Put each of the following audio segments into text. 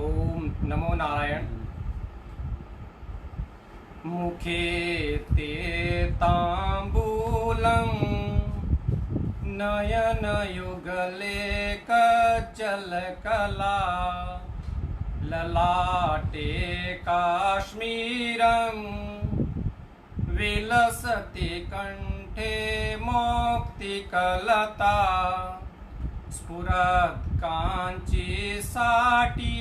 ओम नमो नारायण। मुखे ते तांबूलं नयन युगले कचलकला ललाटे काश्मीरं विलसति कंठे मौक्तिकलता स्फुरत् कांची साटी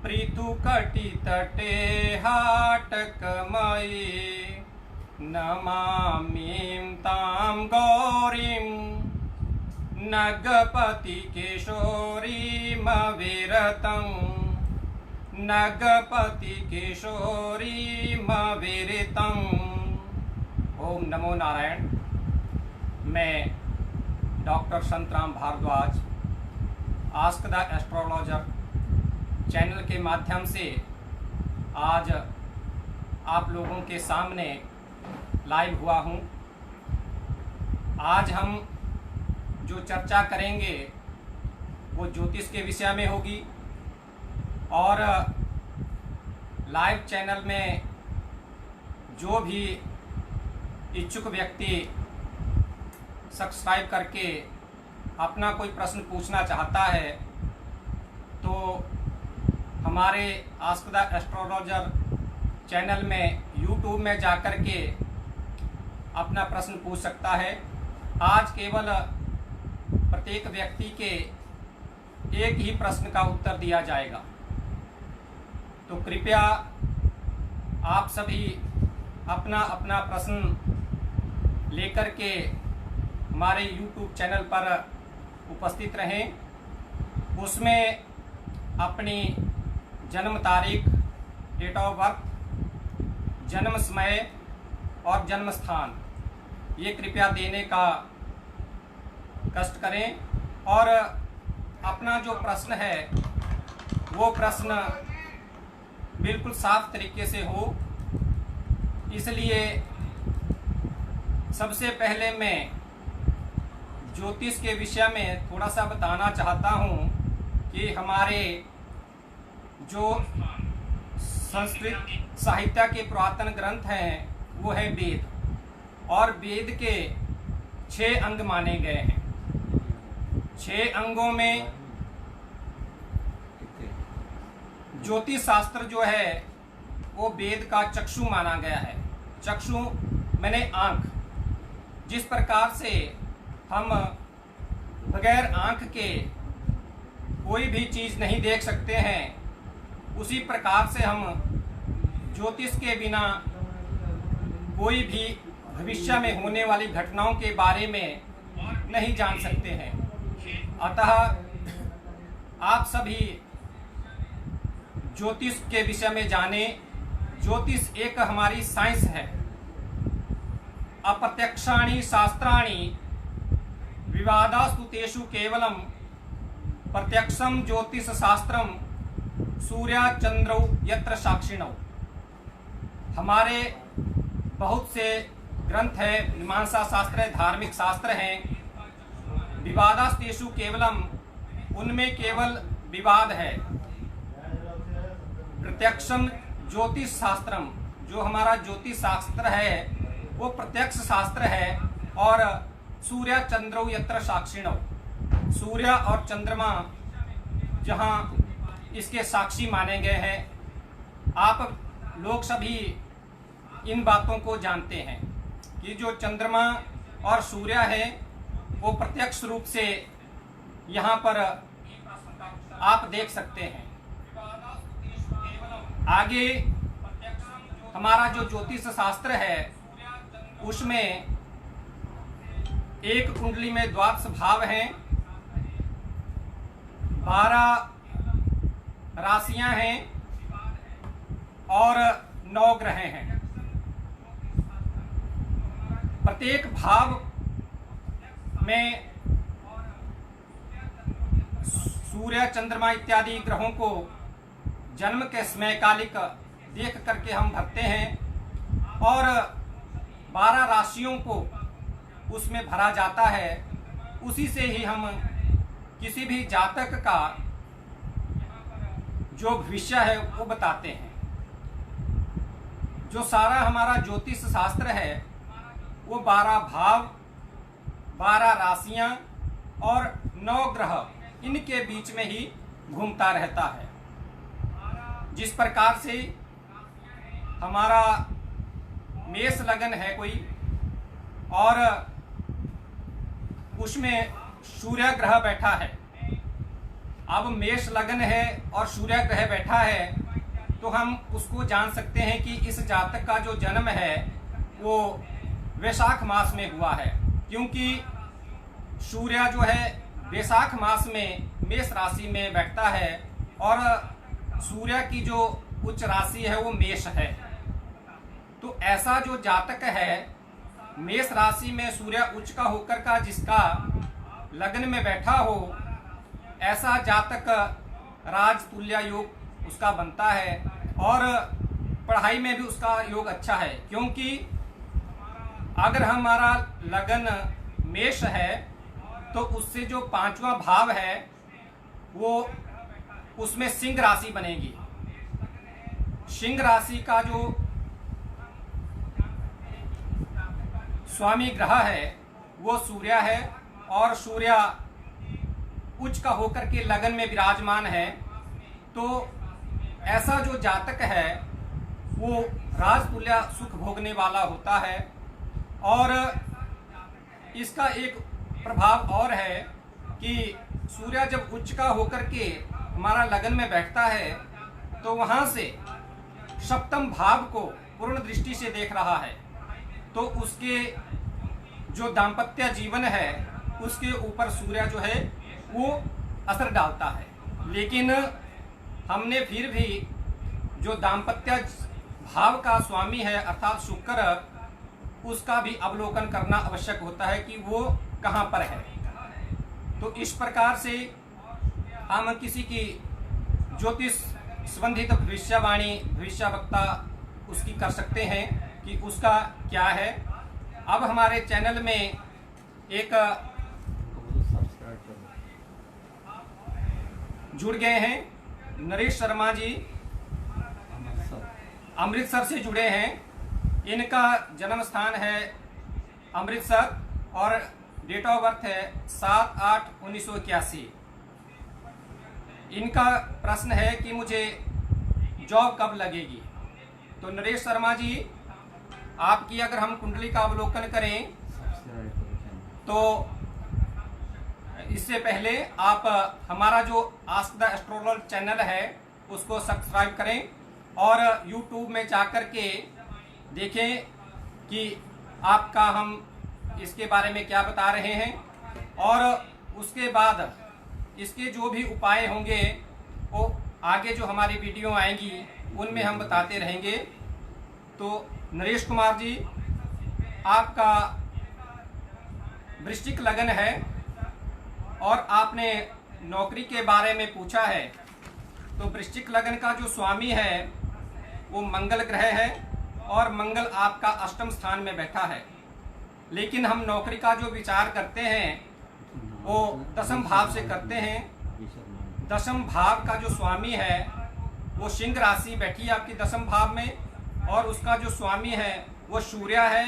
पृथुकटितटे हाटकमयी नमामिं तां गौरीं नगपति किशोरीमविरतं नगपति किशोरीमविरतं। ओम नमो नारायण। मैं doctor Santram Bhardwaj ask the astrologer channel के माध्यम से आज आप लोगों के सामने लाइव हुआ हूँ। आज हम जो चर्चा करेंगे वो ज्योतिष के विषय में होगी और लाइव चैनल में जो भी इच्छुक व्यक्ति सब्सक्राइब करके अपना कोई प्रश्न पूछना चाहता है तो हमारे आस्क द एस्ट्रोलॉजर चैनल में यूट्यूब में जाकर के अपना प्रश्न पूछ सकता है। आज केवल प्रत्येक व्यक्ति के एक ही प्रश्न का उत्तर दिया जाएगा, तो कृपया आप सभी अपना अपना प्रश्न लेकर के हमारे YouTube चैनल पर उपस्थित रहें। उसमें अपनी जन्म तारीख, डेट ऑफ बर्थ, जन्म समय और जन्म स्थान ये कृपया देने का कष्ट करें और अपना जो प्रश्न है वो प्रश्न बिल्कुल साफ तरीके से हो। इसलिए सबसे पहले मैं ज्योतिष के विषय में थोड़ा सा बताना चाहता हूँ कि हमारे जो संस्कृत साहित्य के पुरातन ग्रंथ हैं वो है वेद, और वेद के 6 अंग माने गए हैं। 6 अंगों में ज्योतिष शास्त्र जो है वो वेद का चक्षु माना गया है। चक्षु माने आंख। जिस प्रकार से हम बगैर आंख के कोई भी चीज नहीं देख सकते हैं, उसी प्रकार से हम ज्योतिष के बिना कोई भी भविष्य में होने वाली घटनाओं के बारे में नहीं जान सकते हैं। अतः आप सभी ज्योतिष के विषय में जाने। ज्योतिष एक हमारी साइंस है। अप्रत्यक्षाणि शास्त्राणि विवादास्तु तेषु केवलम प्रत्यक्षम ज्योतिष शास्त्रम सूर्य चंद्रौ यत्र साक्षिणौ। हमारे बहुत से ग्रंथ है, मीमांसा शास्त्र है, धार्मिक शास्त्र हैं। विवादास्तेषु केवलम, उनमें केवल विवाद है। प्रत्यक्षम ज्योतिष शास्त्रम, जो हमारा ज्योतिष शास्त्र है वो प्रत्यक्ष शास्त्र है। और सूर्य चंद्रौ यत्र साक्षिणौ, सूर्य और चंद्रमा जहाँ इसके साक्षी माने गए हैं। आप लोग सभी इन बातों को जानते हैं कि जो चंद्रमा और सूर्य है वो प्रत्यक्ष रूप से यहाँ पर आप देख सकते हैं। आगे हमारा जो ज्योतिष शास्त्र है उसमें एक कुंडली में द्वादश भाव हैं, 12 राशियां हैं और 9 ग्रह हैं। प्रत्येक भाव में सूर्य चंद्रमा इत्यादि ग्रहों को जन्म के समय कालिक देख करके हम भरते हैं और 12 राशियों को उसमें भरा जाता है। उसी से ही हम किसी भी जातक का जो भविष्य है वो बताते हैं। जो सारा हमारा ज्योतिष शास्त्र है वो 12 भाव, 12 राशियां और 9 ग्रह इनके बीच में ही घूमता रहता है। जिस प्रकार से हमारा मेष लगन है कोई और उसमें सूर्य ग्रह बैठा है। अब मेष लगन है और सूर्य ग्रह बैठा है तो हम उसको जान सकते हैं कि इस जातक का जो जन्म है वो वैशाख मास में हुआ है, क्योंकि सूर्य जो है वैशाख मास में मेष राशि में बैठता है और सूर्य की जो उच्च राशि है वो मेष है। तो ऐसा जो जातक है मेष राशि में सूर्य उच्च का होकर का जिसका लग्न में बैठा हो, ऐसा जातक राजतुल्य योग उसका बनता है और पढ़ाई में भी उसका योग अच्छा है। क्योंकि अगर हमारा लगन मेष है तो उससे जो 5वां भाव है वो उसमें सिंह राशि बनेगी। सिंह राशि का जो स्वामी ग्रह है वो सूर्य है और सूर्य उच्च का होकर के लगन में विराजमान है। तो ऐसा जो जातक है वो राजतुल्य सुख भोगने वाला होता है। और इसका एक प्रभाव और है कि सूर्य जब उच्च का होकर के हमारा लगन में बैठता है तो वहां से सप्तम भाव को पूर्ण दृष्टि से देख रहा है, तो उसके जो दाम्पत्य जीवन है उसके ऊपर सूर्य जो है वो असर डालता है। लेकिन हमने फिर भी जो दाम्पत्य भाव का स्वामी है अर्थात शुक्र, उसका भी अवलोकन करना आवश्यक होता है कि वो कहाँ पर है। तो इस प्रकार से हम किसी की ज्योतिष संबंधित भविष्यवाणी भविष्यवक्ता उसकी कर सकते हैं कि उसका क्या है। अब हमारे चैनल में एक जुड़ गए हैं नरेश शर्मा जी, अमृतसर से जुड़े हैं। इनका जन्म स्थान है अमृतसर और डेट ऑफ बर्थ है 7/8/1981। इनका प्रश्न है कि मुझे जॉब कब लगेगी। तो नरेश शर्मा जी, आपकी अगर हम कुंडली का अवलोकन करें तो इससे पहले आप हमारा जो आस्क द एस्ट्रोलॉजर चैनल है उसको सब्सक्राइब करें और यूट्यूब में जाकर के देखें कि आपका हम इसके बारे में क्या बता रहे हैं। और उसके बाद इसके जो भी उपाय होंगे वो आगे जो हमारी वीडियो आएंगी उनमें हम बताते रहेंगे। तो नरेश कुमार जी, आपका वृश्चिक लगन है और आपने नौकरी के बारे में पूछा है। तो वृश्चिक लगन का जो स्वामी है वो मंगल ग्रह है और मंगल आपका अष्टम स्थान में बैठा है। लेकिन हम नौकरी का जो विचार करते हैं वो दशम भाव से करते हैं। दशम भाव का जो स्वामी है वो सिंह राशि बैठी है आपकी दशम भाव में और उसका जो स्वामी है वो सूर्य है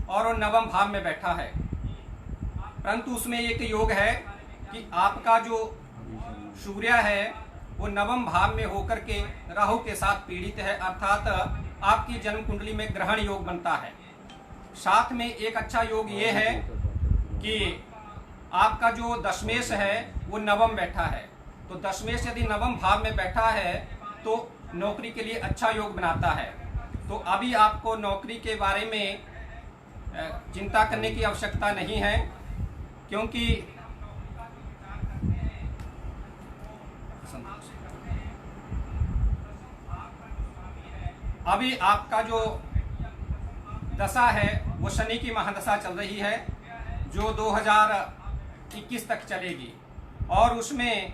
और वो नवम भाव में बैठा है। परंतु उसमें एक योग है कि आपका जो सूर्य है वो नवम भाव में होकर के राहु के साथ पीड़ित है, अर्थात आपकी जन्म कुंडली में ग्रहण योग बनता है। साथ में एक अच्छा योग ये है कि आपका जो दशमेश है वो नवम बैठा है। तो दशमेश यदि नवम भाव में बैठा है तो नौकरी के लिए अच्छा योग बनाता है। तो अभी आपको नौकरी के बारे में चिंता करने की आवश्यकता नहीं है, क्योंकि अभी आपका जो दशा है वो शनि की महादशा चल रही है जो 2021 तक चलेगी और उसमें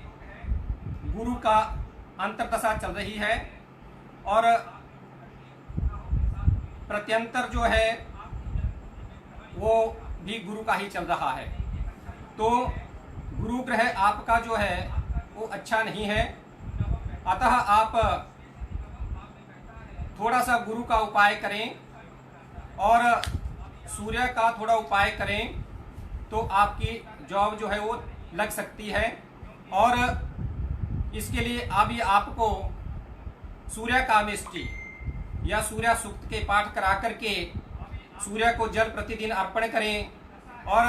गुरु का अंतर्दशा चल रही है और प्रत्यंतर जो है वो भी गुरु का ही चल रहा है। तो गुरु ग्रह आपका जो है वो अच्छा नहीं है अतः आप थोड़ा सा गुरु का उपाय करें और सूर्य का थोड़ा उपाय करें तो आपकी जॉब जो है वो लग सकती है। और इसके लिए अभी आपको सूर्य कामेष्टि या सूर्य सूक्त के पाठ करा करके सूर्य को जल प्रतिदिन अर्पण करें। और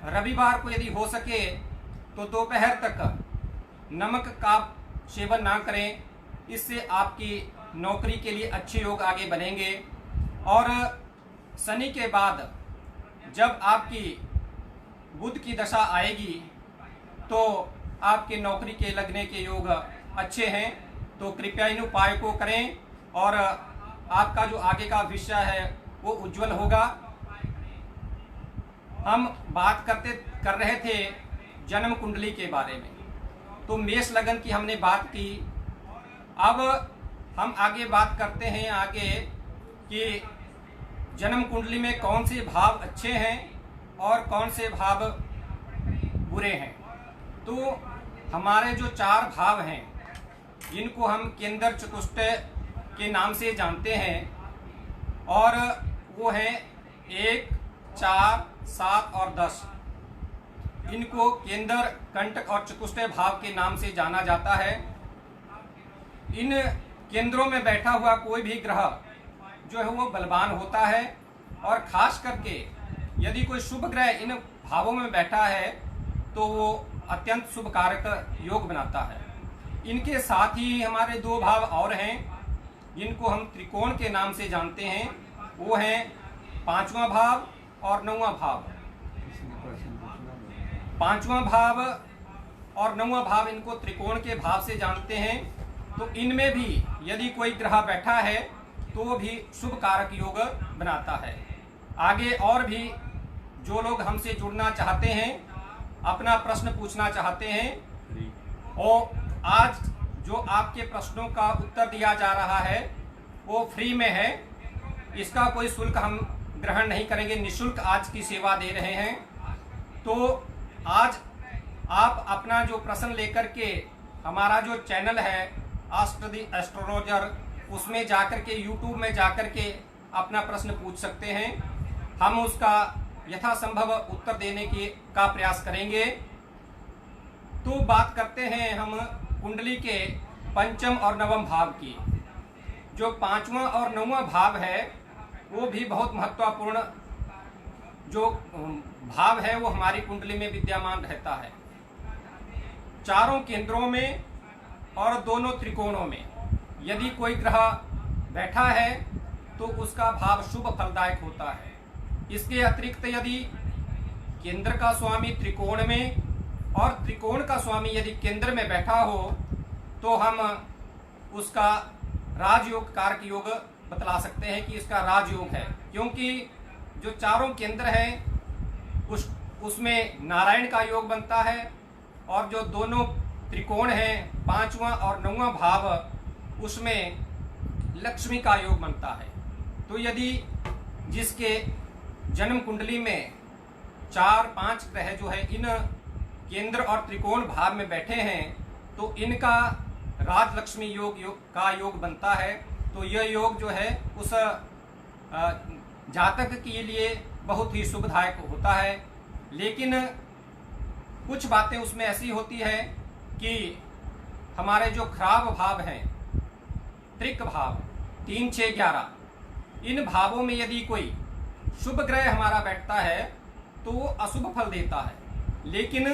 रविवार को यदि हो सके तो दोपहर तक नमक का सेवन ना करें, इससे आपकी नौकरी के लिए अच्छे योग आगे बनेंगे। और शनि के बाद जब आपकी बुध की दशा आएगी तो आपके नौकरी के लगने के योग अच्छे हैं। तो कृपया इन उपाय को करें और आपका जो आगे का भविष्य है वो उज्जवल होगा। हम बात कर रहे थे जन्म कुंडली के बारे में, तो मेष लगन की हमने बात की। अब हम आगे बात करते हैं आगे कि जन्म कुंडली में कौन से भाव अच्छे हैं और कौन से भाव बुरे हैं। तो हमारे जो 4 भाव हैं जिनको हम केंद्र चतुष्ट के नाम से जानते हैं और वो हैं 1, 4, 7 और 10। इनको केंद्र, कंटक और चतुष्टय भाव के नाम से जाना जाता है। इन केंद्रों में बैठा हुआ कोई भी ग्रह जो है वो बलवान होता है और खास करके यदि कोई शुभ ग्रह इन भावों में बैठा है तो वो अत्यंत शुभ कारक योग बनाता है। इनके साथ ही हमारे 2 भाव और हैं जिनको हम त्रिकोण के नाम से जानते हैं, वो हैं 5वां भाव और 9वां भाव। 5वां भाव और 9वां भाव इनको त्रिकोण के भाव से जानते हैं। तो इनमें भी यदि कोई ग्रह बैठा है तो वो भी शुभ कारक योग बनाता है। आगे और भी जो लोग हमसे जुड़ना चाहते हैं, अपना प्रश्न पूछना चाहते हैं, और आज जो आपके प्रश्नों का उत्तर दिया जा रहा है वो फ्री में है, इसका कोई शुल्क हम ग्रहण नहीं करेंगे, निःशुल्क आज की सेवा दे रहे हैं। तो आज आप अपना जो प्रश्न लेकर के हमारा जो चैनल है आस्क द एस्ट्रोलॉजर, उसमें जाकर के यूट्यूब में जाकर के अपना प्रश्न पूछ सकते हैं। हम उसका यथासंभव उत्तर देने का प्रयास करेंगे। तो बात करते हैं हम कुंडली के 5म और 9वें भाव की। जो 5वां और 9वां भाव है वो भी बहुत महत्वपूर्ण जो भाव है वो हमारी कुंडली में विद्यमान रहता है। चारों केंद्रों में और दोनों त्रिकोणों में यदि कोई ग्रह बैठा है तो उसका भाव शुभ फलदायक होता है। इसके अतिरिक्त यदि केंद्र का स्वामी त्रिकोण में और त्रिकोण का स्वामी यदि केंद्र में बैठा हो तो हम उसका राजयोग कारक योग बतला सकते हैं कि इसका राजयोग है, क्योंकि जो चारों केंद्र हैं उसमें नारायण का योग बनता है और जो दोनों त्रिकोण हैं 5वां और 9वां भाव उसमें लक्ष्मी का योग बनता है। तो यदि जिसके जन्म कुंडली में 4-5 ग्रह जो है इन केंद्र और त्रिकोण भाव में बैठे हैं तो इनका राजलक्ष्मी योग का योग बनता है। तो यह योग जो है उस जातक के लिए बहुत ही शुभदायक होता है। लेकिन कुछ बातें उसमें ऐसी होती है कि हमारे जो खराब भाव हैं, त्रिक भाव 3, 6, 11, इन भावों में यदि कोई शुभ ग्रह हमारा बैठता है तो वो अशुभ फल देता है। लेकिन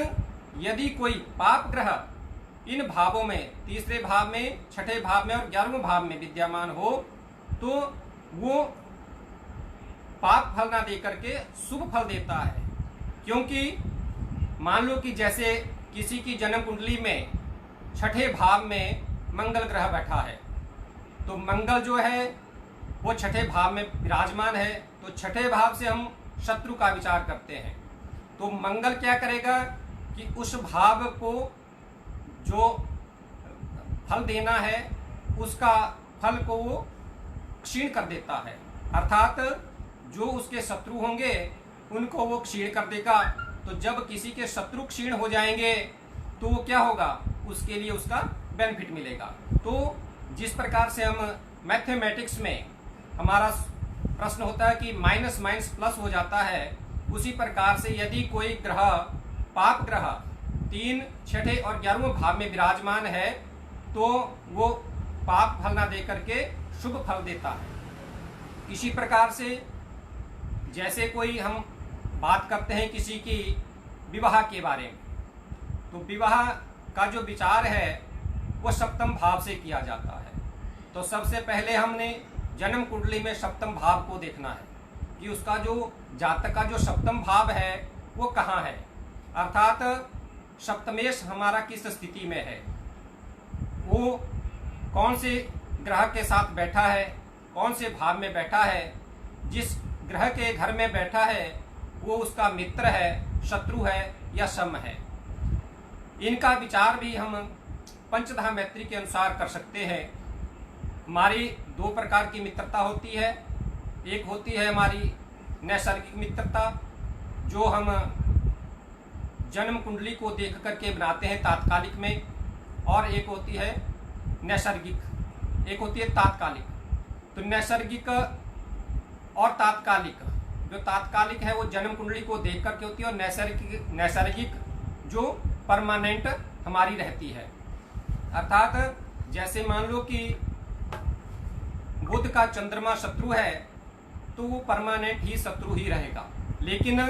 यदि कोई पाप ग्रह इन भावों में, तीसरे भाव में, छठे भाव में और 11वें भाव में विद्यमान हो तो वो पाप फल ना देकर के शुभ फल देता है। क्योंकि मान लो कि जैसे किसी की जन्म कुंडली में छठे भाव में मंगल ग्रह बैठा है तो मंगल जो है वो छठे भाव में विराजमान है, तो छठे भाव से हम शत्रु का विचार करते हैं। तो मंगल क्या करेगा कि उस भाव को जो फल देना है उसका फल को वो क्षीण कर देता है, अर्थात जो उसके शत्रु होंगे उनको वो क्षीण कर देगा। तो जब किसी के शत्रु क्षीण हो जाएंगे तो वो क्या होगा, उसके लिए उसका बेनिफिट मिलेगा। तो जिस प्रकार से हम मैथमेटिक्स में हमारा प्रश्न होता है कि माइनस माइनस प्लस हो जाता है, उसी प्रकार से यदि कोई ग्रह पाप ग्रह 3, 6 और 11वें भाव में विराजमान है तो वो पाप फल ना दे करके शुभ फल देता है। इसी प्रकार से जैसे कोई हम बात करते हैं किसी की विवाह के बारे में, तो विवाह का जो विचार है वो सप्तम भाव से किया जाता है। तो सबसे पहले हमने जन्म कुंडली में सप्तम भाव को देखना है कि उसका जो जातक का जो सप्तम भाव है वो कहाँ है, अर्थात सप्तमेश हमारा किस स्थिति में है, वो कौन से ग्रह के साथ बैठा है, कौन से भाव में बैठा है, जिस ग्रह के घर में बैठा है वो उसका मित्र है, शत्रु है या सम है। इनका विचार भी हम पंचधा मैत्री के अनुसार कर सकते हैं। हमारी 2 प्रकार की मित्रता होती है। एक होती है हमारी नैसर्गिक मित्रता, जो हम जन्म कुंडली को देख करके बनाते हैं तात्कालिक में, और एक होती है नैसर्गिक, एक होती है तात्कालिक। तो नैसर्गिक और तात्कालिक, जो तात्कालिक है वो जन्म कुंडली को देख करके होती है, और नैसर्गिक जो परमानेंट हमारी रहती है। अर्थात जैसे मान लो कि बुध का चंद्रमा शत्रु है तो वो परमानेंट ही शत्रु ही रहेगा, लेकिन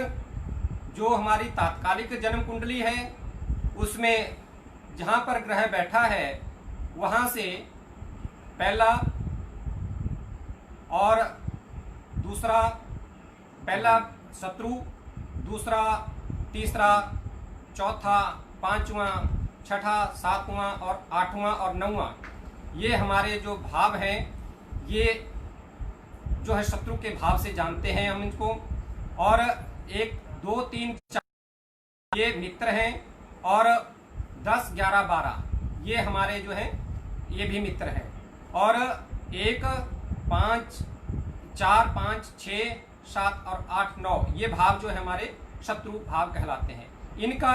जो हमारी तात्कालिक जन्म कुंडली है उसमें जहाँ पर ग्रह बैठा है वहाँ से पहला और दूसरा, पहला शत्रु, दूसरा, तीसरा, चौथा, 5वां, 6ठा, 7वां और 8वां और 9वां, ये हमारे जो भाव हैं ये जो है शत्रु के भाव से जानते हैं हम इनको। और 1, 2, 3, 4 ये मित्र हैं, और 10, 11, 12 ये हमारे जो हैं ये भी मित्र हैं, और 1, 5, 4, 5, 6, 7 और 8, 9 ये भाव जो है हमारे शत्रु भाव कहलाते हैं। इनका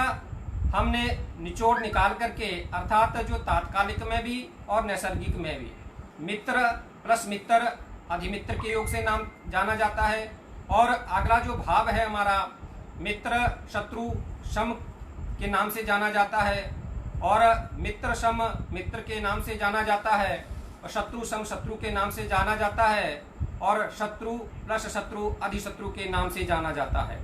हमने निचोड़ निकाल करके, अर्थात जो तात्कालिक में भी और नैसर्गिक में भी मित्र प्लस मित्र अधिमित्र के योग से नाम जाना जाता है, और अगला जो भाव है हमारा मित्र शत्रु सम के नाम से जाना जाता है, और मित्र सम मित्र के नाम से जाना जाता है, और शत्रु सम शत्रु के नाम से जाना जाता है, और शत्रु प्लस शत्रु अधिशत्रु के नाम से जाना जाता है।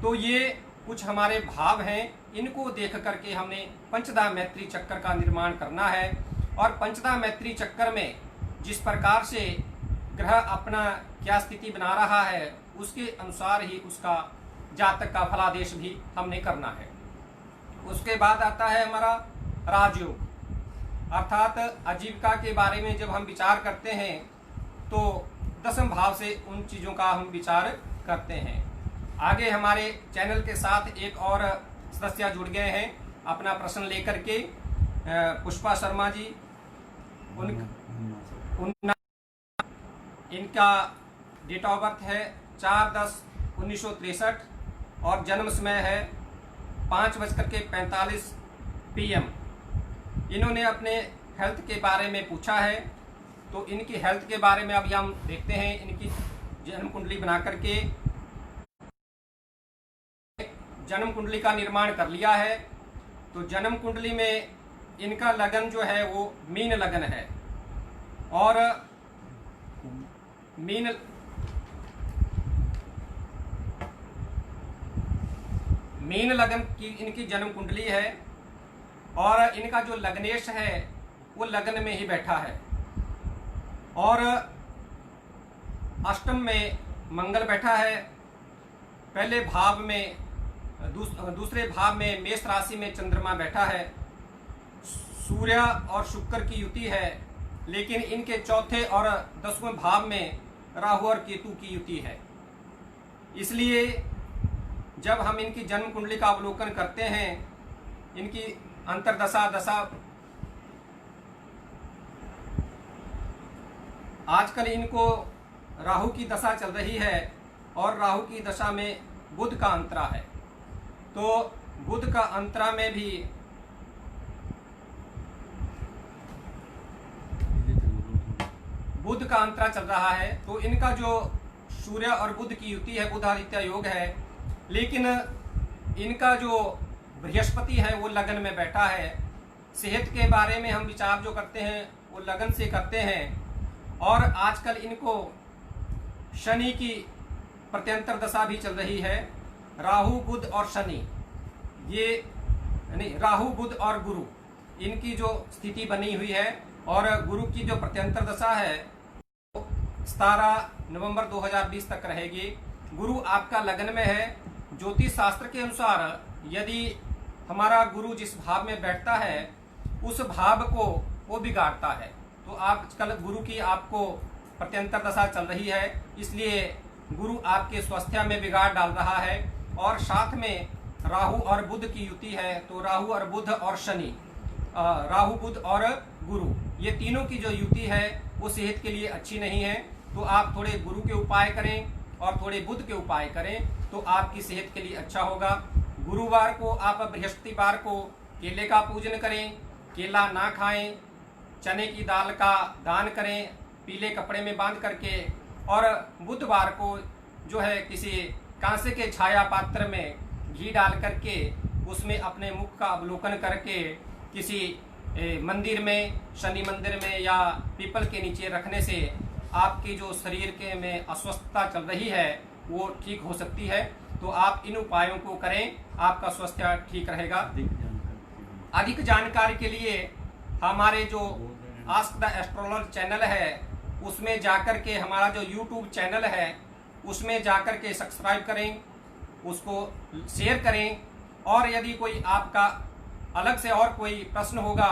तो ये कुछ हमारे भाव हैं, इनको देख करके हमने पंचधा मैत्री चक्कर का निर्माण करना है। और पंचधा मैत्री चक्कर में जिस प्रकार से ग्रह अपना क्या स्थिति बना रहा है उसके अनुसार ही उसका जातक का फलादेश भी हमने करना है। उसके बाद आता है हमारा राजयोग, अर्थात आजीविका के बारे में जब हम विचार करते हैं तो 10वें भाव से उन चीज़ों का हम विचार करते हैं। आगे हमारे चैनल के साथ एक और सदस्य जुड़ गए हैं अपना प्रश्न लेकर के, पुष्पा शर्मा जी। इनका डेट ऑफ बर्थ है 4/10/1963 और जन्म समय है 5:45 PM। इन्होंने अपने हेल्थ के बारे में पूछा है, तो इनकी हेल्थ के बारे में अभी हम देखते हैं। इनकी जन्म कुंडली बना करके जन्म कुंडली का निर्माण कर लिया है। तो जन्म कुंडली में इनका लगन जो है वो मीन लगन है, और मीन लगन की इनकी जन्म कुंडली है, और इनका जो लग्नेश है वो लगन में ही बैठा है, और अष्टम में मंगल बैठा है, पहले भाव में दूसरे भाव में मेष राशि में चंद्रमा बैठा है, सूर्य और शुक्र की युति है, लेकिन इनके चौथे और 10वें भाव में राहु और केतु की युति है। इसलिए जब हम इनकी जन्म कुंडली का अवलोकन करते हैं, इनकी अंतर्दशा दशा, आजकल इनको राहु की दशा चल रही है, और राहु की दशा में बुध का अंतरा है। तो बुध का अंतरा में भी बुध का अंतरा चल रहा है, तो इनका जो सूर्य और बुध की युति है, बुध आदित्य योग है, लेकिन इनका जो बृहस्पति है वो लगन में बैठा है। सेहत के बारे में हम विचार जो करते हैं वो लगन से करते हैं। और आजकल इनको शनि की प्रत्यंतर दशा भी चल रही है। राहु बुध और शनि, ये नहीं, राहु बुध और गुरु, इनकी जो स्थिति बनी हुई है, और गुरु की जो प्रत्यंतर दशा है 17 नवंबर 2020 तक रहेगी। गुरु आपका लगन में है। ज्योतिष शास्त्र के अनुसार यदि हमारा गुरु जिस भाव में बैठता है उस भाव को वो बिगाड़ता है। तो आजकल गुरु की आपको प्रत्यंतर दशा चल रही है, इसलिए गुरु आपके स्वास्थ्य में बिगाड़ डाल रहा है। और साथ में राहु और बुध की युति है, तो राहु और बुध और शनि, राहु बुध और गुरु, ये तीनों की जो युति है वो सेहत के लिए अच्छी नहीं है। तो आप थोड़े गुरु के उपाय करें और थोड़े बुध के उपाय करें तो आपकी सेहत के लिए अच्छा होगा। गुरुवार को आप बृहस्पतिवार को केले का पूजन करें, केला ना खाएं, चने की दाल का दान करें पीले कपड़े में बांध करके। और बुधवार को जो है किसी कांसे के छाया पात्र में घी डाल करके उसमें अपने मुख का अवलोकन करके किसी मंदिर में, शनि मंदिर में या पीपल के नीचे रखने से आपकी जो शरीर के में अस्वस्थता चल रही है वो ठीक हो सकती है। तो आप इन उपायों को करें, आपका स्वास्थ्य ठीक रहेगा। अधिक जानकारी के लिए हमारे जो आस्क द एस्ट्रोलॉजर चैनल है उसमें जाकर के, हमारा जो यूट्यूब चैनल है उसमें जाकर के सब्सक्राइब करें, उसको शेयर करें। और यदि कोई आपका अलग से और कोई प्रश्न होगा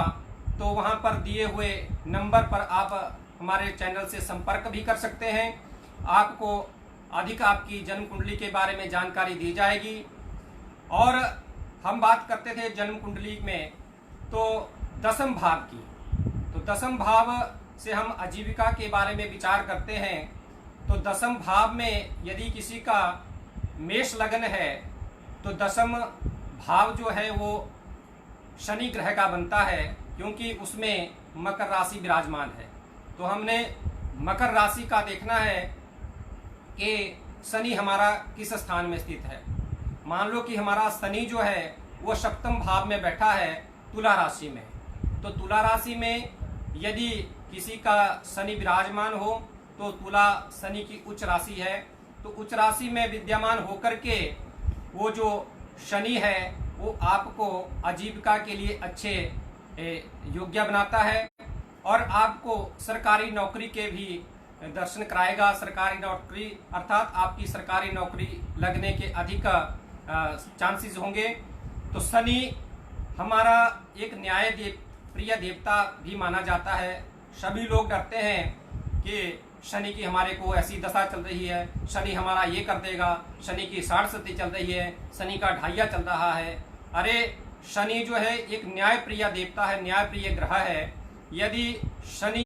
तो वहां पर दिए हुए नंबर पर आप हमारे चैनल से संपर्क भी कर सकते हैं। आपको अधिक आपकी जन्म कुंडली के बारे में जानकारी दी जाएगी। और हम बात करते थे जन्म कुंडली में तो दसम भाव की, तो दसम भाव से हम आजीविका के बारे में विचार करते हैं। तो दसम भाव में यदि किसी का मेष लगन है तो दसम भाव जो है वो शनि ग्रह का बनता है, क्योंकि उसमें मकर राशि विराजमान है। तो हमने मकर राशि का देखना है कि शनि हमारा किस स्थान में स्थित है। मान लो कि हमारा शनि जो है वो सप्तम भाव में बैठा है तुला राशि में। तो तुला राशि में यदि किसी का शनि विराजमान हो तो तुला शनि की उच्च राशि है। तो उच्च राशि में विद्यमान होकर के वो जो शनि है वो आपको आजीविका के लिए अच्छे योग्य बनाता है और आपको सरकारी नौकरी के भी दर्शन कराएगा। सरकारी नौकरी अर्थात आपकी सरकारी नौकरी लगने के अधिक चांसेस होंगे। तो शनि हमारा एक न्याय प्रिय देवता भी माना जाता है। सभी लोग डरते हैं कि शनि की हमारे को ऐसी दशा चल रही है, शनि हमारा ये कर देगा, शनि की 60 चल रही है, शनि का ढाइया चल रहा है। अरे शनि जो है एक न्याय प्रिय देवता है, न्याय प्रिय ग्रह है। यदि शनि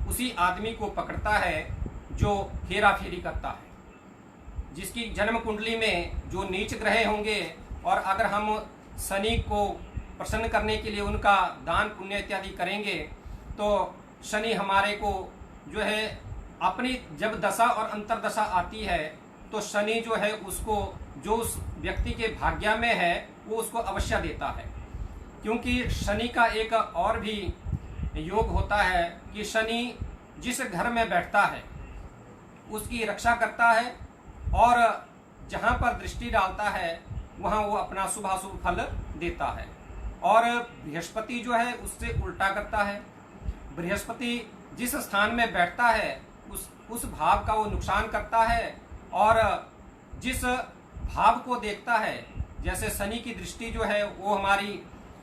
उसी आदमी को पकड़ता है जो हेरा फेरी करता है, जिसकी जन्म कुंडली में जो नीच ग्रह होंगे, और अगर हम शनि को प्रसन्न करने के लिए उनका दान पुण्य इत्यादि करेंगे तो शनि हमारे को जो है अपनी जब दशा और अंतरदशा आती है तो शनि जो है उसको जो उस व्यक्ति के भाग्य में है वो उसको अवश्य देता है। क्योंकि शनि का एक और भी योग होता है कि शनि जिस घर में बैठता है उसकी रक्षा करता है और जहां पर दृष्टि डालता है वहां वो अपना शुभाशुभ फल देता है। और बृहस्पति जो है उससे उल्टा करता है। बृहस्पति जिस स्थान में बैठता है उस भाव का वो नुकसान करता है, और जिस भाव को देखता है, जैसे शनि की दृष्टि जो है वो हमारी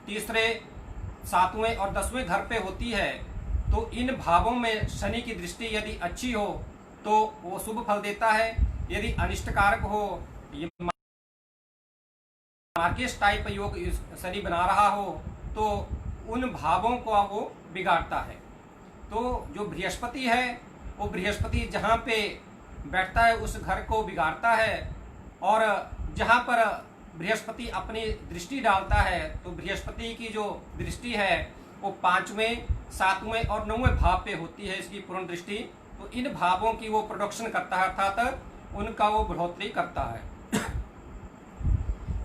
तीसरे, 7वें और 10वें घर पे होती है। तो इन भावों में शनि की दृष्टि यदि अच्छी हो तो वो शुभ फल देता है। यदि अनिष्टकारक हो, ये मार्केस टाइप योग शनि बना रहा हो तो उन भावों को वो बिगाड़ता है। तो जो बृहस्पति है वो बृहस्पति जहाँ पे बैठता है उस घर को बिगाड़ता है, और जहाँ पर बृहस्पति अपनी दृष्टि डालता है तो बृहस्पति की जो दृष्टि है वो 5वें, 7वें और 9वें भाव पे होती है, इसकी पूर्ण दृष्टि तो इन भावों की वो प्रोडक्शन करता है, अर्थात उनका वो बढ़ोतरी करता है।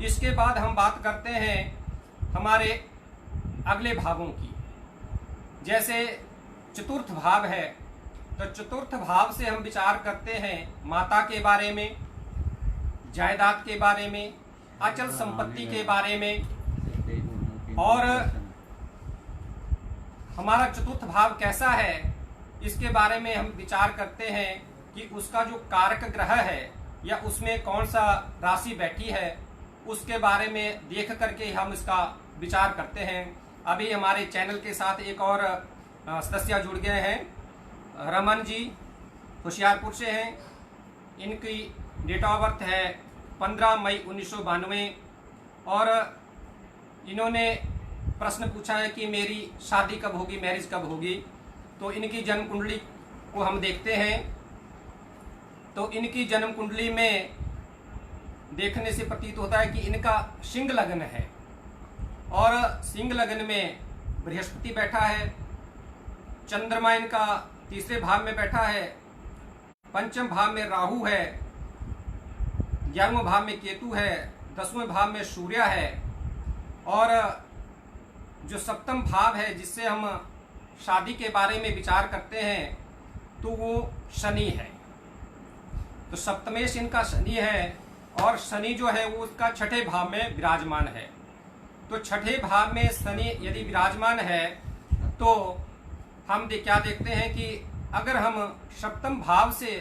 इसके बाद हम बात करते हैं हमारे अगले भावों की। जैसे चतुर्थ भाव है, तो चतुर्थ भाव से हम विचार करते हैं माता के बारे में, जायदाद के बारे में, अचल संपत्ति के बारे में। और हमारा चतुर्थ भाव कैसा है इसके बारे में हम विचार करते हैं कि उसका जो कारक ग्रह है या उसमें कौन सा राशि बैठी है, उसके बारे में देख करके हम इसका विचार करते हैं। अभी हमारे चैनल के साथ एक और सदस्य जुड़ गए हैं, रमन जी, होशियारपुर से हैं। इनकी डेट ऑफ बर्थ है 15 मई 1992 और इन्होंने प्रश्न पूछा है कि मेरी शादी कब होगी, मैरिज कब होगी। तो इनकी जन्म कुंडली को हम देखते हैं। तो इनकी जन्म कुंडली में देखने से प्रतीत होता है कि इनका सिंह लग्न है और सिंह लग्न में बृहस्पति बैठा है, चंद्रमा इनका तीसरे भाव में बैठा है, पंचम भाव में राहु है, 11वें भाव में केतु है, 10वें भाव में सूर्य है और जो सप्तम भाव है जिससे हम शादी के बारे में विचार करते हैं तो वो शनि है। तो सप्तमेश इनका शनि है और शनि जो है वो उसका छठे भाव में विराजमान है। तो छठे भाव में शनि यदि विराजमान है तो हम क्या देखते हैं कि अगर हम सप्तम भाव से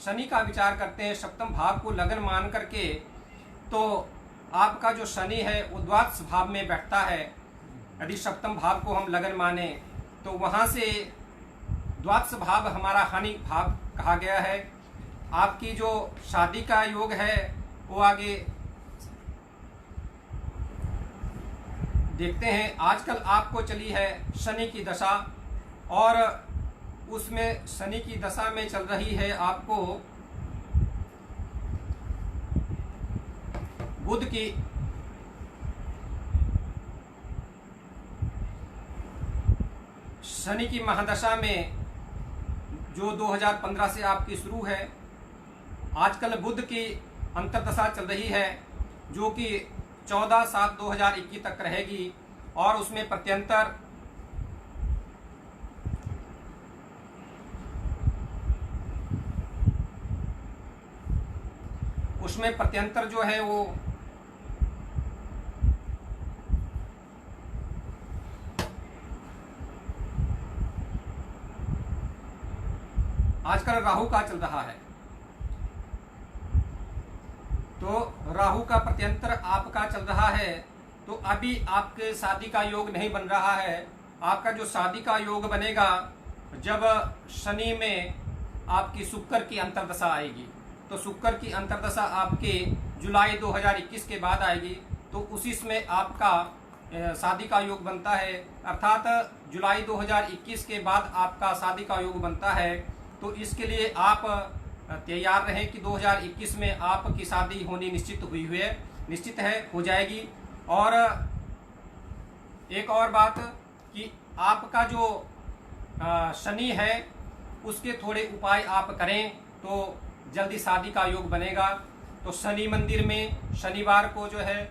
शनि का विचार करते हैं, सप्तम भाव को लगन मान करके, तो आपका जो शनि है वो द्वादश भाव में बैठता है। यदि सप्तम भाव को हम लगन माने तो वहां से द्वादश भाव हमारा हानि भाव कहा गया है। आपकी जो शादी का योग है वो आगे देखते हैं। आजकल आपको चली है शनि की दशा और उसमें शनि की दशा में चल रही है आपको बुध की शनि की महादशा में जो 2015 से आपकी शुरू है। आजकल बुध की अंतर्दशा चल रही है जो कि 14/7/2021 तक रहेगी और उसमें प्रत्यंतर जो है वो आजकल राहु का चल रहा है। तो राहु का प्रत्यंतर आपका चल रहा है। तो अभी आपके शादी का योग नहीं बन रहा है। आपका जो शादी का योग बनेगा जब शनि में आपकी शुक्र की अंतर्दशा आएगी। तो शुक्र की अंतर्दशा आपके जुलाई 2021 के बाद आएगी। तो उसी समय आपका शादी का योग बनता है, अर्थात जुलाई 2021 के बाद आपका शादी का योग बनता है। तो इसके लिए आप तैयार रहें कि 2021 में आपकी शादी होनी निश्चित है, हो जाएगी। और एक और बात कि आपका जो शनि है उसके थोड़े उपाय आप करें तो जल्दी शादी का योग बनेगा। तो शनि मंदिर में शनिवार को जो है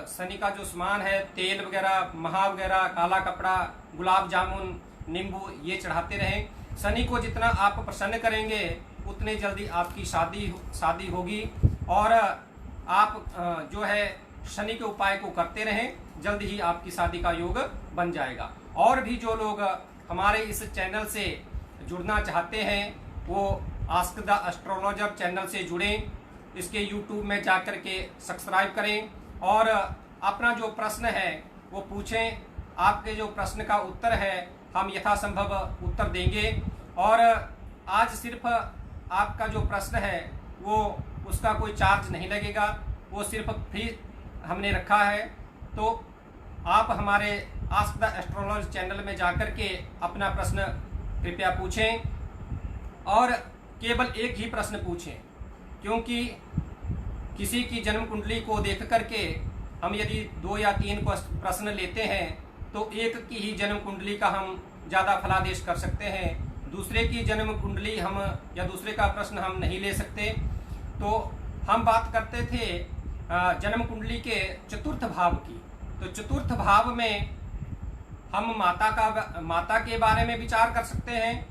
शनि का जो सामान है, तेल वगैरह, महा वगैरह, काला कपड़ा, गुलाब जामुन, नींबू, ये चढ़ाते रहें। शनि को जितना आप प्रसन्न करेंगे उतने जल्दी आपकी शादी होगी। और आप जो है शनि के उपाय को करते रहें, जल्द ही आपकी शादी का योग बन जाएगा। और भी जो लोग हमारे इस चैनल से जुड़ना चाहते हैं वो आस्क द एस्ट्रोलॉजर चैनल से जुड़ें। इसके यूट्यूब में जाकर के सब्सक्राइब करें और अपना जो प्रश्न है वो पूछें। आपके जो प्रश्न का उत्तर है हम यथासंभव उत्तर देंगे। और आज सिर्फ आपका जो प्रश्न है वो उसका कोई चार्ज नहीं लगेगा, वो सिर्फ फ्री हमने रखा है। तो आप हमारे आस्क द एस्ट्रोलॉजर चैनल में जाकर के अपना प्रश्न कृपया पूछें और केवल एक ही प्रश्न पूछें, क्योंकि किसी की जन्म कुंडली को देख करके हम यदि 2 या 3 प्रश्न लेते हैं तो एक की ही जन्म कुंडली का हम ज़्यादा फलादेश कर सकते हैं। दूसरे की जन्म कुंडली हम या दूसरे का प्रश्न हम नहीं ले सकते। तो हम बात करते थे जन्म कुंडली के चतुर्थ भाव की। तो चतुर्थ भाव में हम माता के बारे में विचार कर सकते हैं,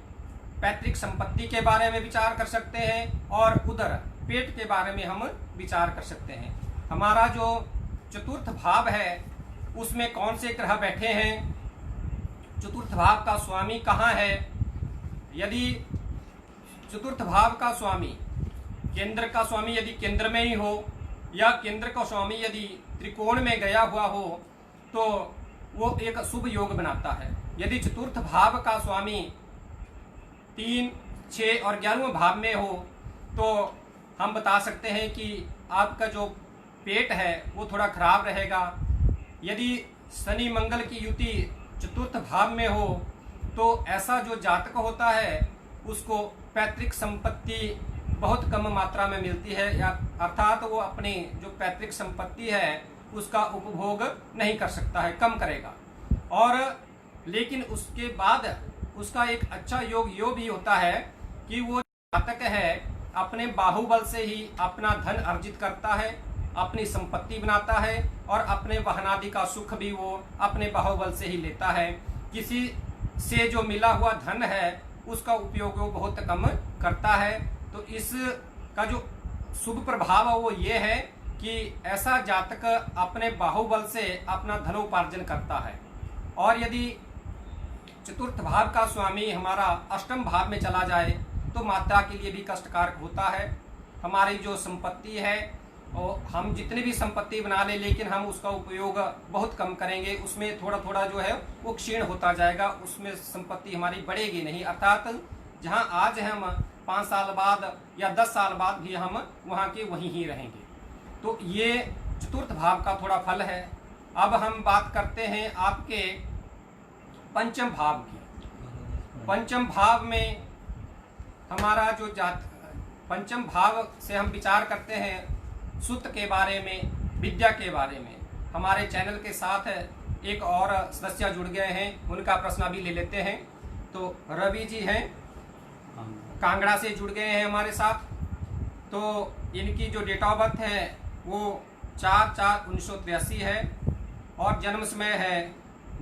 पैतृक संपत्ति के बारे में विचार कर सकते हैं और उदर पेट के बारे में हम विचार कर सकते हैं। हमारा जो चतुर्थ भाव है उसमें कौन से ग्रह बैठे हैं, चतुर्थ भाव का स्वामी कहाँ है। यदि चतुर्थ भाव का स्वामी केंद्र का स्वामी यदि केंद्र में ही हो या केंद्र का स्वामी यदि त्रिकोण में गया हुआ हो तो वो एक शुभ योग बनाता है। यदि चतुर्थ भाव का स्वामी 3, 6 और 11वें भाव में हो तो हम बता सकते हैं कि आपका जो पेट है वो थोड़ा खराब रहेगा। यदि शनि मंगल की युति चतुर्थ भाव में हो तो ऐसा जो जातक होता है उसको पैतृक संपत्ति बहुत कम मात्रा में मिलती है, या अर्थात वो अपनी जो पैतृक संपत्ति है उसका उपभोग नहीं कर सकता है, कम करेगा। और लेकिन उसके बाद उसका एक अच्छा योग यो भी होता है कि वो जातक है अपने बाहुबल से ही अपना धन अर्जित करता है, अपनी संपत्ति बनाता है और अपने वाहनादि का सुख भी वो अपने बाहुबल से ही लेता है। किसी से जो मिला हुआ धन है उसका उपयोग वो बहुत कम करता है। तो इस का जो शुभ प्रभाव है वो ये है कि ऐसा जातक अपने बाहुबल से अपना धनोपार्जन करता है। और यदि चतुर्थ भाव का स्वामी हमारा अष्टम भाव में चला जाए तो माता के लिए भी कष्टकारक होता है। हमारी जो संपत्ति है और हम जितनी भी संपत्ति बना ले लेकिन हम उसका उपयोग बहुत कम करेंगे, उसमें थोड़ा थोड़ा जो है वो क्षीण होता जाएगा, उसमें संपत्ति हमारी बढ़ेगी नहीं। अर्थात जहां आज हम 5 साल बाद या 10 साल बाद भी हम वहां के वहीं ही रहेंगे। तो ये चतुर्थ भाव का थोड़ा फल है। अब हम बात करते हैं आपके पंचम भाव की। पंचम भाव में हमारा जो पंचम भाव से हम विचार करते हैं सुत के बारे में, विद्या के बारे में। हमारे चैनल के साथ एक और सदस्य जुड़ गए हैं, उनका प्रश्न भी ले लेते हैं। तो रवि जी हैं, कांगड़ा से जुड़ गए हैं हमारे साथ। तो इनकी जो डेट ऑफ बर्थ है वो 4/4/1983 है और जन्म समय है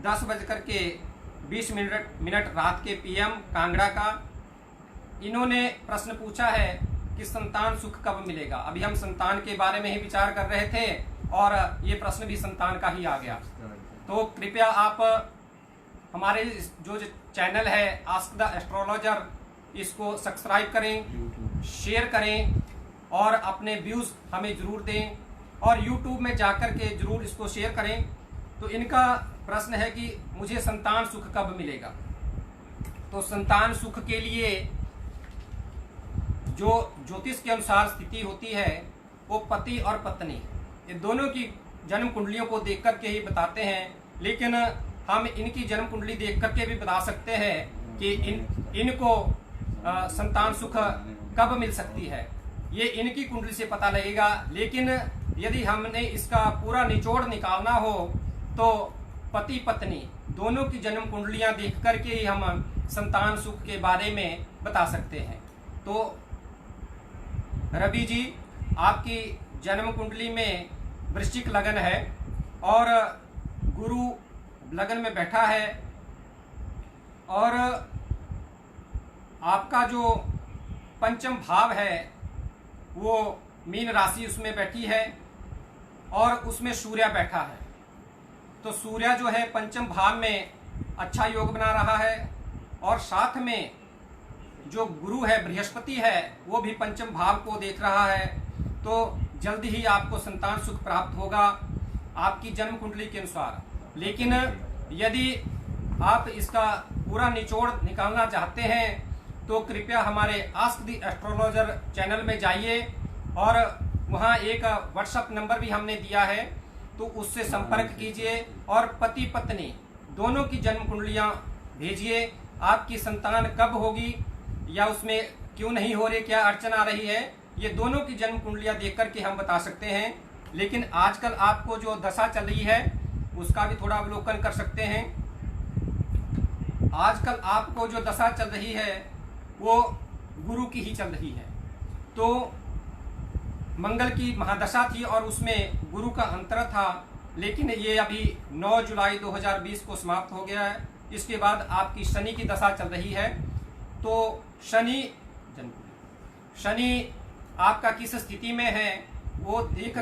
10:20 रात के PM कांगड़ा का। इन्होंने प्रश्न पूछा है कि संतान सुख कब मिलेगा। अभी हम संतान के बारे में ही विचार कर रहे थे और ये प्रश्न भी संतान का ही आ गया। तो कृपया आप हमारे जो चैनल है आस्क द एस्ट्रोलॉजर, इसको सब्सक्राइब करें, शेयर करें और अपने व्यूज हमें जरूर दें और YouTube में जाकर के जरूर इसको शेयर करें। तो इनका प्रश्न है कि मुझे संतान सुख कब मिलेगा। तो संतान सुख के लिए जो ज्योतिष के अनुसार स्थिति होती है वो पति और पत्नी ये दोनों की जन्म कुंडलियों को देख करके ही बताते हैं, लेकिन हम इनकी जन्म कुंडली देख करके भी बता सकते हैं कि इनको संतान सुख कब मिल सकती है, ये इनकी कुंडली से पता लगेगा। लेकिन यदि हमने इसका पूरा निचोड़ निकालना हो तो पति पत्नी दोनों की जन्म कुंडलियां देख करके ही हम संतान सुख के बारे में बता सकते हैं। तो रवि जी, आपकी जन्म कुंडली में वृश्चिक लगन है और गुरु लगन में बैठा है और आपका जो पंचम भाव है वो मीन राशि उसमें बैठी है और उसमें सूर्य बैठा है। तो सूर्य जो है पंचम भाव में अच्छा योग बना रहा है और साथ में जो गुरु है बृहस्पति है वो भी पंचम भाव को देख रहा है। तो जल्दी ही आपको संतान सुख प्राप्त होगा आपकी जन्म कुंडली के अनुसार। लेकिन यदि आप इसका पूरा निचोड़ निकालना चाहते हैं तो कृपया हमारे आस्क द एस्ट्रोलॉजर चैनल में जाइए और वहाँ एक व्हाट्सएप नंबर भी हमने दिया है, तो उससे संपर्क कीजिए और पति पत्नी दोनों की जन्म कुंडलियाँ भेजिए। आपकी संतान कब होगी या उसमें क्यों नहीं हो रही, क्या अड़चन आ रही है, ये दोनों की जन्म कुंडलियाँ देख करके हम बता सकते हैं। लेकिन आजकल आपको जो दशा चल रही है उसका भी थोड़ा अवलोकन कर सकते हैं। आजकल आपको जो दशा चल रही है वो गुरु की ही चल रही है। तो मंगल की महादशा थी और उसमें गुरु का अंतर था, लेकिन ये अभी 9 जुलाई 2020 को समाप्त हो गया है। इसके बाद आपकी शनि की दशा चल रही है। तो शनि आपका किस स्थिति में है वो देख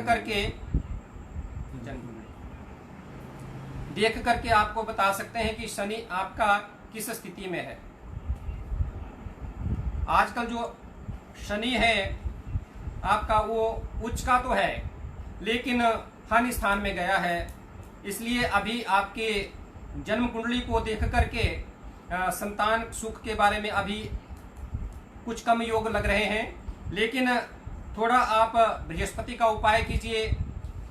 करके आपको बता सकते हैं कि शनि आपका किस स्थिति में है। आजकल जो शनि है आपका वो उच्च का तो है, लेकिन हानि स्थान में गया है। इसलिए अभी आपके जन्म कुंडली को देख करके संतान सुख के बारे में अभी कुछ कम योग लग रहे हैं, लेकिन थोड़ा आप बृहस्पति का उपाय कीजिए,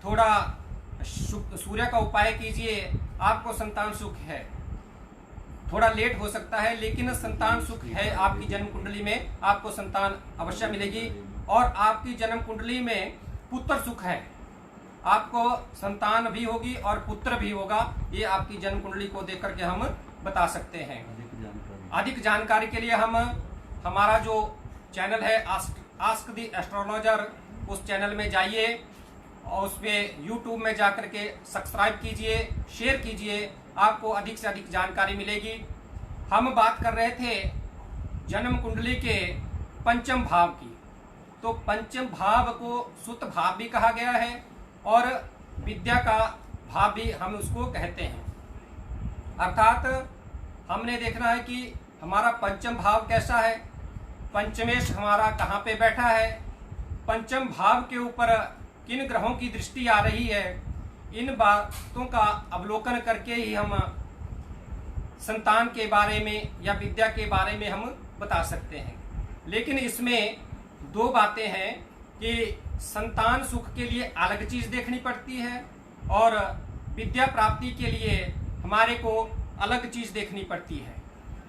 थोड़ा सूर्य का उपाय कीजिए, आपको संतान सुख है। थोड़ा लेट हो सकता है लेकिन संतान सुख है। आपकी जन्म कुंडली में आपको संतान अवश्य मिलेगी और आपकी जन्म कुंडली में पुत्र सुख है, आपको संतान भी होगी और पुत्र भी होगा। ये आपकी जन्म कुंडली को देख करके हम बता सकते हैं। अधिक जानकारी के लिए हमारा जो चैनल है आस्क द एस्ट्रोलॉजर, उस चैनल में जाइए और उस पर यूट्यूब में जाकर के सब्सक्राइब कीजिए, शेयर कीजिए, आपको अधिक से अधिक जानकारी मिलेगी। हम बात कर रहे थे जन्म कुंडली के पंचम भाव की। तो पंचम भाव को सुत भाव भी कहा गया है और विद्या का भाव भी हम उसको कहते हैं। अर्थात हमने देखना है कि हमारा पंचम भाव कैसा है, पंचमेश हमारा कहाँ पे बैठा है, पंचम भाव के ऊपर किन ग्रहों की दृष्टि आ रही है। इन बातों का अवलोकन करके ही हम संतान के बारे में या विद्या के बारे में हम बता सकते हैं। लेकिन इसमें दो बातें हैं कि संतान सुख के लिए अलग चीज देखनी पड़ती है और विद्या प्राप्ति के लिए हमारे को अलग चीज देखनी पड़ती है।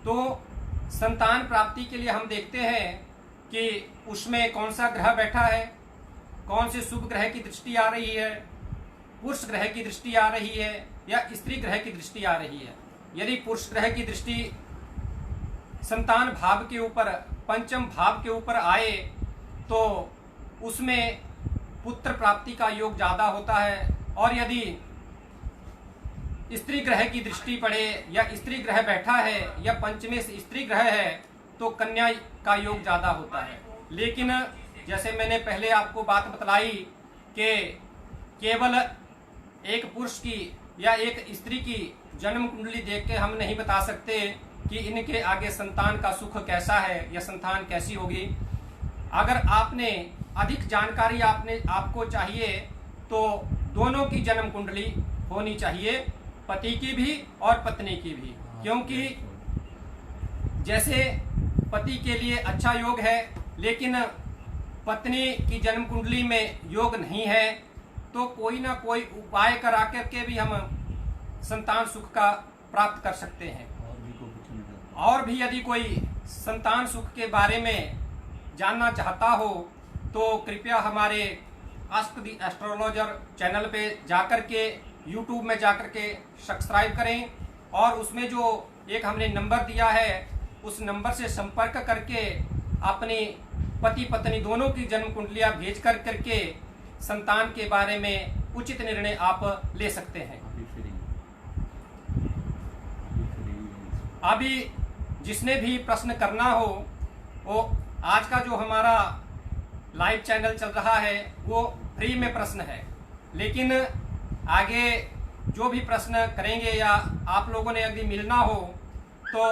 तो संतान प्राप्ति के लिए हम देखते हैं कि उसमें कौन सा ग्रह बैठा है, कौन से शुभ ग्रह की दृष्टि आ रही है, पुरुष ग्रह की दृष्टि आ रही है या स्त्री ग्रह की दृष्टि आ रही है। यदि पुरुष ग्रह की दृष्टि संतान भाव के ऊपर, पंचम भाव के ऊपर आए तो उसमें पुत्र प्राप्ति का योग ज्यादा होता है, और यदि स्त्री ग्रह की दृष्टि पड़े या स्त्री ग्रह बैठा है या पंचमे से स्त्री ग्रह है तो कन्या का योग ज्यादा होता है। लेकिन जैसे मैंने पहले आपको बात बतलाई कि केवल एक पुरुष की या एक स्त्री की जन्म कुंडली देख के हम नहीं बता सकते कि इनके आगे संतान का सुख कैसा है या संतान कैसी होगी। अगर आपने अधिक जानकारी आपको चाहिए तो दोनों की जन्म कुंडली होनी चाहिए, पति की भी और पत्नी की भी। क्योंकि जैसे पति के लिए अच्छा योग है लेकिन पत्नी की जन्म कुंडली में योग नहीं है, तो कोई ना कोई उपाय करा करके भी हम संतान सुख का प्राप्त कर सकते हैं। और भी यदि कोई संतान सुख के बारे में जानना चाहता हो तो कृपया हमारे आस्क द एस्ट्रोलॉजर चैनल पे जाकर के यूट्यूब में जाकर के सब्सक्राइब करें और उसमें जो एक हमने नंबर दिया है उस नंबर से संपर्क करके अपनी पति पत्नी दोनों की जन्म कुंडलियां भेज कर करके संतान के बारे में उचित निर्णय आप ले सकते हैं। अभी जिसने भी प्रश्न करना हो वो आज का जो हमारा लाइव चैनल चल रहा है वो फ्री में प्रश्न है, लेकिन आगे जो भी प्रश्न करेंगे या आप लोगों ने यदि मिलना हो तो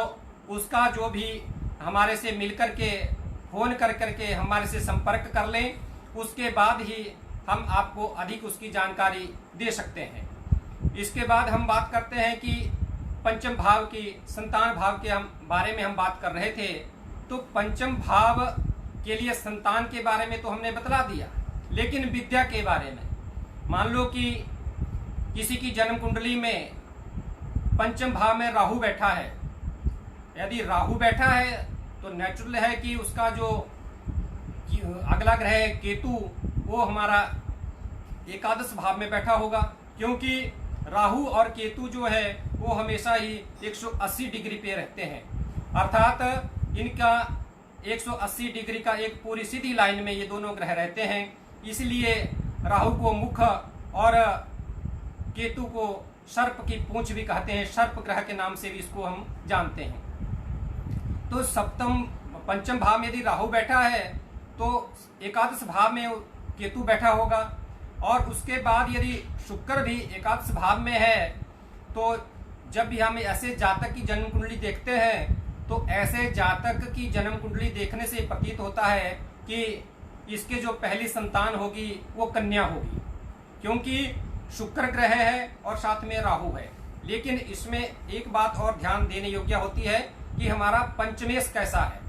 उसका जो भी हमारे से मिल कर के फोन कर करके हमारे से संपर्क कर लें, उसके बाद ही हम आपको अधिक उसकी जानकारी दे सकते हैं। इसके बाद हम बात करते हैं कि पंचम भाव की, संतान भाव के बारे में हम बात कर रहे थे। तो पंचम भाव के लिए संतान के बारे में तो हमने बतला दिया, लेकिन विद्या के बारे में मान लो कि किसी की जन्म कुंडली में पंचम भाव में राहु बैठा है। यदि राहु बैठा है तो नेचुरल है कि उसका जो अगला ग्रह है केतु वो हमारा एकादश भाव में बैठा होगा, क्योंकि राहु और केतु जो है वो हमेशा ही 180 डिग्री पे रहते हैं, अर्थात इनका 180 डिग्री का एक पूरी सीधी लाइन में ये दोनों ग्रह रहते हैं। इसलिए राहु को मुख और केतु को सर्प की पूंछ भी कहते हैं, सर्प ग्रह के नाम से भी इसको हम जानते हैं। तो सप्तम पंचम भाव में यदि राहु बैठा है तो एकादश भाव में केतु बैठा होगा, और उसके बाद यदि शुक्र भी एकादश भाव में है तो जब भी हम ऐसे जातक की जन्म कुंडली देखते हैं तो ऐसे जातक की जन्म कुंडली देखने से प्रतीत होता है कि इसके जो पहली संतान होगी वो कन्या होगी, क्योंकि शुक्र ग्रह है और साथ में राहु है। लेकिन इसमें एक बात और ध्यान देने योग्य होती है कि हमारा पंचमेश कैसा है,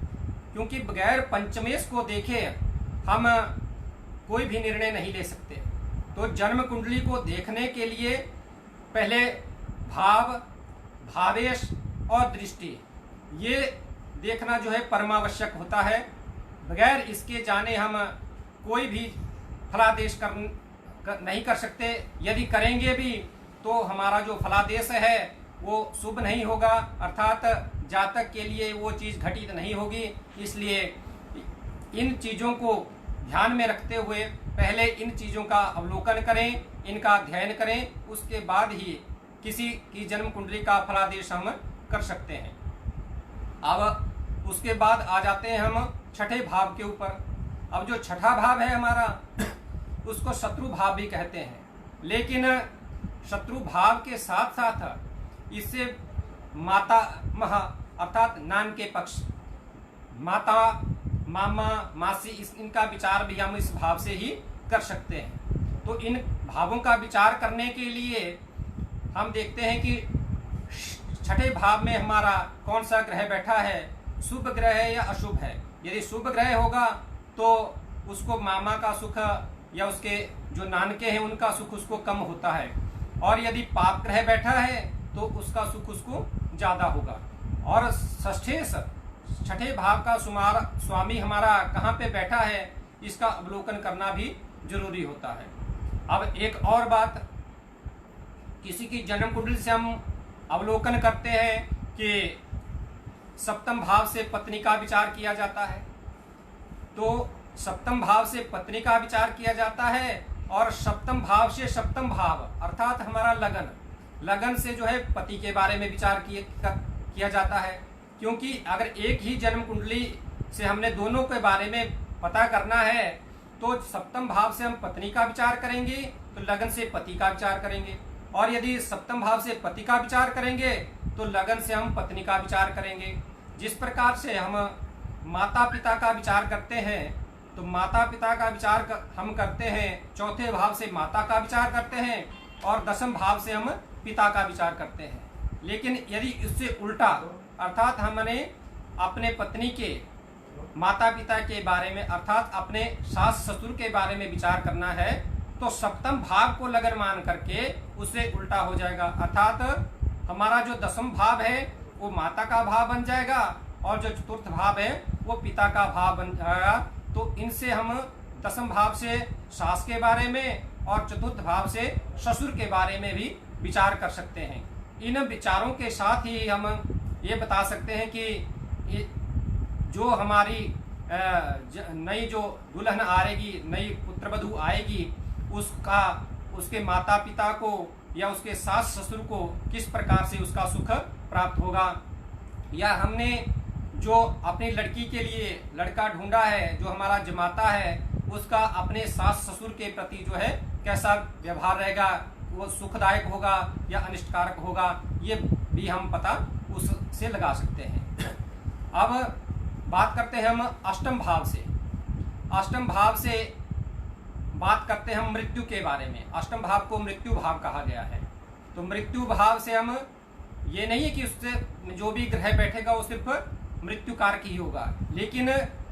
क्योंकि बगैर पंचमेश को देखे हम कोई भी निर्णय नहीं ले सकते। तो जन्म कुंडली को देखने के लिए पहले भाव, भावेश और दृष्टि ये देखना जो है परमावश्यक होता है। बगैर इसके जाने हम कोई भी फलादेश नहीं कर सकते। यदि करेंगे भी तो हमारा जो फलादेश है वो शुभ नहीं होगा, अर्थात जातक के लिए वो चीज़ घटित नहीं होगी। इसलिए इन चीज़ों को ध्यान में रखते हुए पहले इन चीज़ों का अवलोकन करें, इनका अध्ययन करें, उसके बाद ही किसी की जन्म कुंडली का फलादेश हम कर सकते हैं। अब उसके बाद आ जाते हैं हम छठे भाव के ऊपर। अब जो छठा भाव है हमारा उसको शत्रु भाव भी कहते हैं, लेकिन शत्रु भाव के साथ साथ इससे माता महा अर्थात नान के पक्ष, माता, मामा, मासी, इनका विचार भी हम इस भाव से ही कर सकते हैं। तो इन भावों का विचार करने के लिए हम देखते हैं कि छठे भाव में हमारा कौन सा ग्रह बैठा है, शुभ ग्रह है या अशुभ है। यदि शुभ ग्रह होगा तो उसको मामा का सुख या उसके जो नानके हैं उनका सुख उसको कम होता है, और यदि पाप ग्रह बैठा है तो उसका सुख उसको ज्यादा होगा। और छठे भाव का स्वामी हमारा कहाँ पे बैठा है इसका अवलोकन करना भी जरूरी होता है। अब एक और बात, किसी की जन्म कुंडली से हम अवलोकन करते हैं कि सप्तम भाव से पत्नी का विचार किया जाता है। तो सप्तम भाव से पत्नी का विचार किया जाता है, और सप्तम भाव से सप्तम भाव अर्थात हमारा लगन से जो है पति के बारे में विचार किया जाता है। क्योंकि अगर एक ही जन्म कुंडली से हमने दोनों के बारे में पता करना है तो सप्तम भाव से हम पत्नी का विचार करेंगे तो लगन से पति का विचार करेंगे, और यदि सप्तम भाव से पति का विचार करेंगे तो लगन से हम पत्नी का विचार करेंगे। जिस प्रकार से हम माता पिता का विचार करते हैं तो माता पिता का विचार हम करते हैं, चौथे भाव से माता का विचार करते हैं, और दसम भाव से हम पिता का विचार करते हैं। लेकिन यदि इससे उल्टा अर्थात हमने अपने पत्नी के माता पिता के बारे में अर्थात अपने सास ससुर के बारे में विचार करना है तो सप्तम भाव को लगन मान करके उससे उल्टा हो जाएगा, अर्थात हमारा जो दसम भाव है वो माता का भाव बन जाएगा और जो चतुर्थ भाव है वो पिता का भाव बन जाएगा। तो इनसे हम दसम भाव से सास के बारे में और चतुर्थ भाव से ससुर के बारे में भी विचार कर सकते हैं। इन विचारों के साथ ही हम ये बता सकते हैं कि जो हमारी नई जो दुल्हन आएगी, नई पुत्रवधू आएगी, उसके माता पिता को या उसके सास ससुर को किस प्रकार से उसका सुख प्राप्त होगा, या हमने जो अपनी लड़की के लिए लड़का ढूंढा है, जो हमारा जमाता है, उसका अपने सास ससुर के प्रति जो है कैसा व्यवहार रहेगा, वो सुखदायक होगा या अनिष्टकारक होगा, ये भी हम पता उससे लगा सकते हैं। अब बात करते हैं हम अष्टम भाव से। अष्टम भाव से बात करते हैं हम मृत्यु के बारे में। अष्टम भाव को मृत्यु भाव कहा गया है। तो मृत्यु भाव से हम ये नहीं है कि उससे जो भी ग्रह बैठेगा वो सिर्फ मृत्यु कारक ही होगा, लेकिन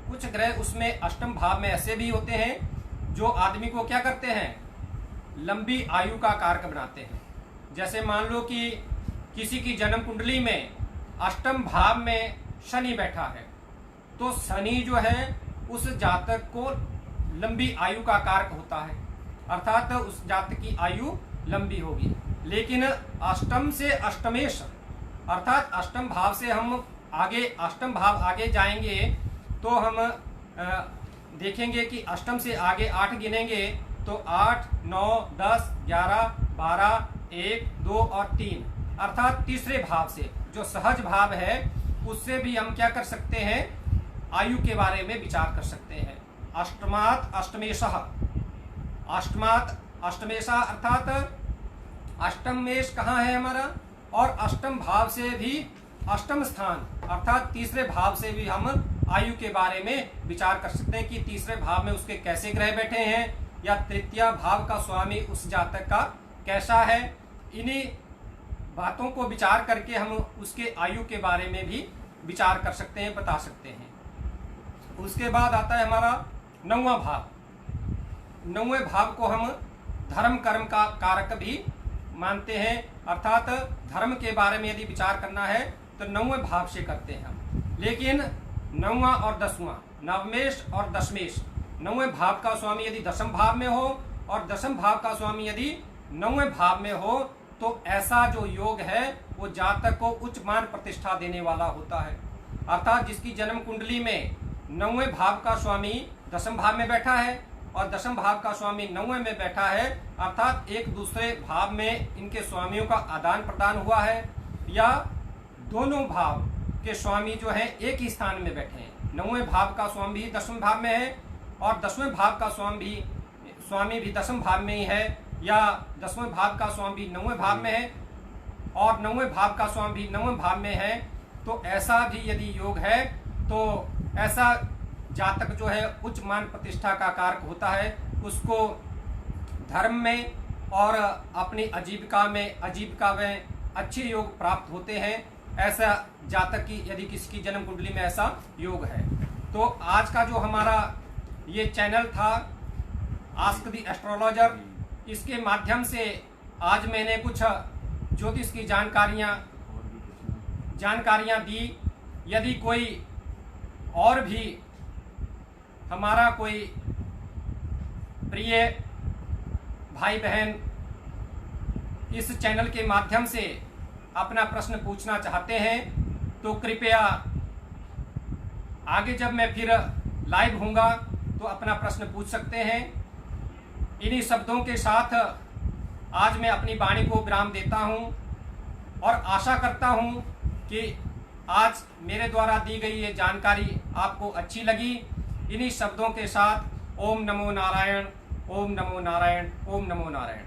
कुछ ग्रह उसमें अष्टम भाव में ऐसे भी होते हैं जो आदमी को क्या करते हैं, लंबी आयु का कारक बनाते हैं। जैसे मान लो कि किसी की जन्म कुंडली में अष्टम भाव में शनि बैठा है तो शनि जो है उस जातक को लंबी आयु का कारक होता है, अर्थात उस जातक की आयु लंबी होगी। लेकिन अष्टम से अष्टमेश अर्थात अष्टम भाव से हम आगे अष्टम भाव आगे जाएंगे तो हम देखेंगे कि अष्टम से आगे 8 गिनेंगे तो 8, 9, 10, 11, 12, 1, 2 और 3 अर्थात तीसरे भाव से जो सहज भाव है उससे भी हम क्या कर सकते हैं, आयु के बारे में विचार कर सकते हैं। अष्टमात अष्टमेशः, अष्टमात अष्टमेशः अर्थात अष्टमेश कहाँ है हमारा, और अष्टम भाव से भी अष्टम स्थान अर्थात तीसरे भाव से भी हम आयु के बारे में विचार कर सकते हैं कि तीसरे भाव में उसके कैसे ग्रह बैठे हैं या तृतीय भाव का स्वामी उस जातक का कैसा है। इन्हीं बातों को विचार करके हम उसके आयु के बारे में भी विचार कर सकते हैं, बता सकते हैं। उसके बाद आता है हमारा 9वां भाव। 9वें भाव को हम धर्म कर्म का कारक भी मानते हैं, अर्थात धर्म के बारे में यदि विचार करना है तो 9वें भाव से करते हैं हम। लेकिन 9वां और 10वां, नवमेश और दशमेश, 9वें भाव का स्वामी यदि दशम भाव में हो और दशम भाव का स्वामी यदि 9वें भाव में हो तो ऐसा जो योग है वो जातक को उच्च मान प्रतिष्ठा देने वाला होता है। अर्थात जिसकी जन्म कुंडली में 9वें भाव का स्वामी दशम भाव में बैठा है और दशम भाव का स्वामी 9वें में बैठा है, अर्थात एक दूसरे भाव में इनके स्वामियों का आदान प्रदान हुआ है, या दोनों भाव के स्वामी जो है एक ही स्थान में बैठे हैं। 9वें भाव का स्वामी भी दसवें भाव में है और 10वें भाव का स्वामी भी दसम भाव में ही है, या 10वें भाव का स्वामी 9वें भाव में है और 9वें भाव का स्वामी 9वें भाव में है। तो ऐसा भी यदि योग है तो ऐसा जातक जो है उच्च मान प्रतिष्ठा का कारक होता है, उसको धर्म में और अपनी आजीविका में अच्छे योग प्राप्त होते हैं। ऐसा जातक की यदि किसी की जन्म कुंडली में ऐसा योग है। तो आज का जो हमारा ये चैनल था आस्क द एस्ट्रोलॉजर, इसके माध्यम से आज मैंने कुछ ज्योतिष की जानकारियां दी। यदि कोई और भी हमारा कोई प्रिय भाई बहन इस चैनल के माध्यम से अपना प्रश्न पूछना चाहते हैं तो कृपया आगे जब मैं फिर लाइव होऊंगा तो अपना प्रश्न पूछ सकते हैं। इन्हीं शब्दों के साथ आज मैं अपनी वाणी को विराम देता हूं और आशा करता हूं कि आज मेरे द्वारा दी गई ये जानकारी आपको अच्छी लगी। इन्हीं शब्दों के साथ ओम नमो नारायण, ओम नमो नारायण, ओम नमो नारायण।